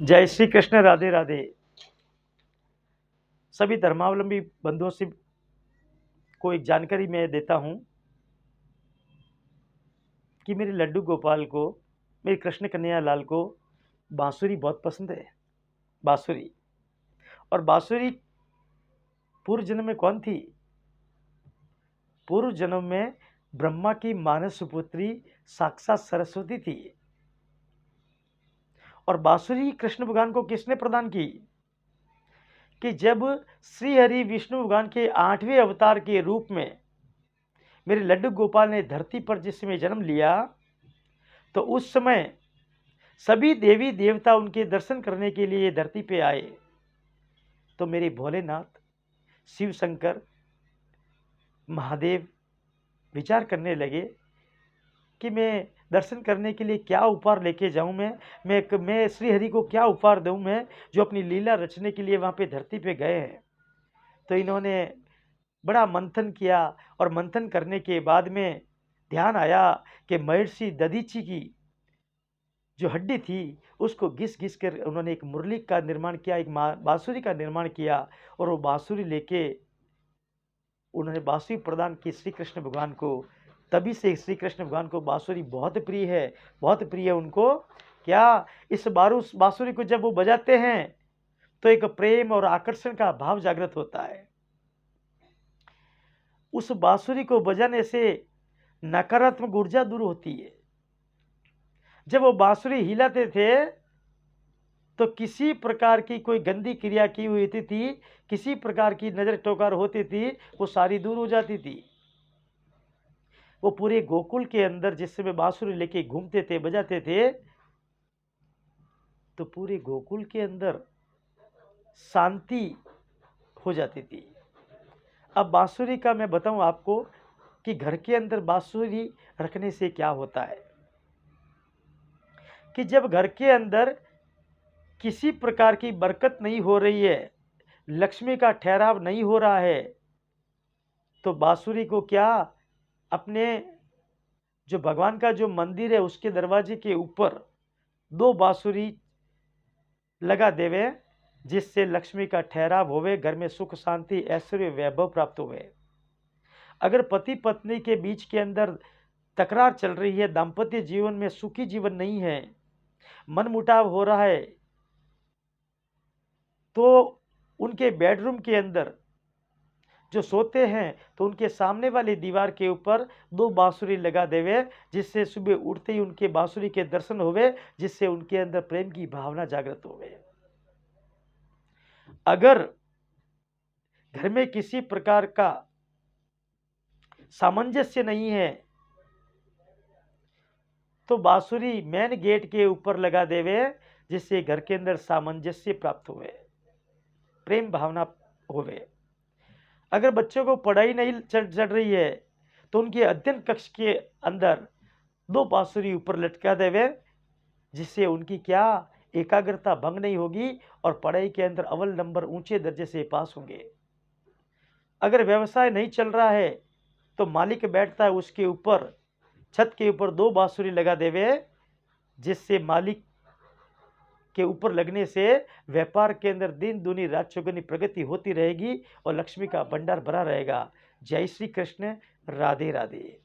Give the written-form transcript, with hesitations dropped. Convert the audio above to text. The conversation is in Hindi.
जय श्री कृष्ण, राधे राधे। सभी धर्मावलंबी बंधुओं से को एक जानकारी मैं देता हूं कि मेरे लड्डू गोपाल को, मेरे कृष्ण कन्हैया लाल को बांसुरी बहुत पसंद है। बांसुरी। और बांसुरी पूर्व जन्म में कौन थी? पूर्व जन्म में ब्रह्मा की मानस पुत्री साक्षात सरस्वती थी। और बांसुरी कृष्ण भगवान को किसने प्रदान की? कि जब श्री हरि विष्णु भगवान के 8वें अवतार के रूप में मेरे लड्डू गोपाल ने धरती पर जिस समय जन्म लिया, तो उस समय सभी देवी देवता उनके दर्शन करने के लिए धरती पे आए। तो मेरे भोलेनाथ, शिव शंकर, महादेव विचार करने लगे कि मैं दर्शन करने के लिए क्या उपहार लेके जाऊं। मैं श्री हरि को क्या उपहार दूं, मैं जो अपनी लीला रचने के लिए वहां पे धरती पे गए हैं। तो इन्होंने बड़ा मंथन किया और मंथन करने के बाद में ध्यान आया कि महर्षि दधीची की जो हड्डी थी उसको घिस घिस कर उन्होंने एक मुरली का निर्माण किया, एक बांसुरी का निर्माण किया। और वो बांसुरी लेके उन्होंने बांसुरी प्रदान की श्री कृष्ण भगवान को। तभी से श्री कृष्ण भगवान को बांसुरी बहुत प्रिय है, बहुत प्रिय है उनको। क्या इस बांसुरी को जब वो बजाते हैं तो एक प्रेम और आकर्षण का भाव जागृत होता है। उस बांसुरी को बजाने से नकारात्मक ऊर्जा दूर होती है। जब वो बांसुरी हिलाते थे तो किसी प्रकार की कोई गंदी क्रिया की हुई थी, किसी प्रकार की नजर टोकार होती थी, वो सारी दूर हो जाती थी। वो पूरे गोकुल के अंदर जिस समय बांसुरी लेके घूमते थे, बजाते थे, तो पूरे गोकुल के अंदर शांति हो जाती थी। अब बांसुरी का मैं बताऊं आपको कि घर के अंदर बांसुरी रखने से क्या होता है। कि जब घर के अंदर किसी प्रकार की बरकत नहीं हो रही है, लक्ष्मी का ठहराव नहीं हो रहा है, तो बांसुरी को क्या अपने जो भगवान का जो मंदिर है उसके दरवाजे के ऊपर 2 बांसुरी लगा देवे, जिससे लक्ष्मी का ठहराव होवे, घर में सुख शांति ऐश्वर्य वैभव प्राप्त होवे। अगर पति पत्नी के बीच के अंदर तकरार चल रही है, दाम्पत्य जीवन में सुखी जीवन नहीं है, मनमुटाव हो रहा है, तो उनके बेडरूम के अंदर जो सोते हैं तो उनके सामने वाली दीवार के ऊपर 2 बांसुरी लगा देवे, जिससे सुबह उठते ही उनके बांसुरी के दर्शन होवे, जिससे उनके अंदर प्रेम की भावना जागृत होवे। अगर घर में किसी प्रकार का सामंजस्य नहीं है तो बांसुरी मेन गेट के ऊपर लगा देवे, जिससे घर के अंदर सामंजस्य प्राप्त हुए, प्रेम भावना होवे। अगर बच्चों को पढ़ाई नहीं चढ़ रही है तो उनके अध्ययन कक्ष के अंदर 2 बांसुरी ऊपर लटका देवे, जिससे उनकी क्या एकाग्रता भंग नहीं होगी और पढ़ाई के अंदर अव्वल नंबर ऊंचे दर्जे से पास होंगे। अगर व्यवसाय नहीं चल रहा है तो मालिक बैठता है उसके ऊपर, छत के ऊपर 2 बांसुरी लगा देवे, जिससे मालिक के ऊपर लगने से व्यापार के अंदर दिन दूनी रात चौगुनी प्रगति होती रहेगी और लक्ष्मी का भंडार भरा रहेगा। जय श्री कृष्ण, राधे राधे।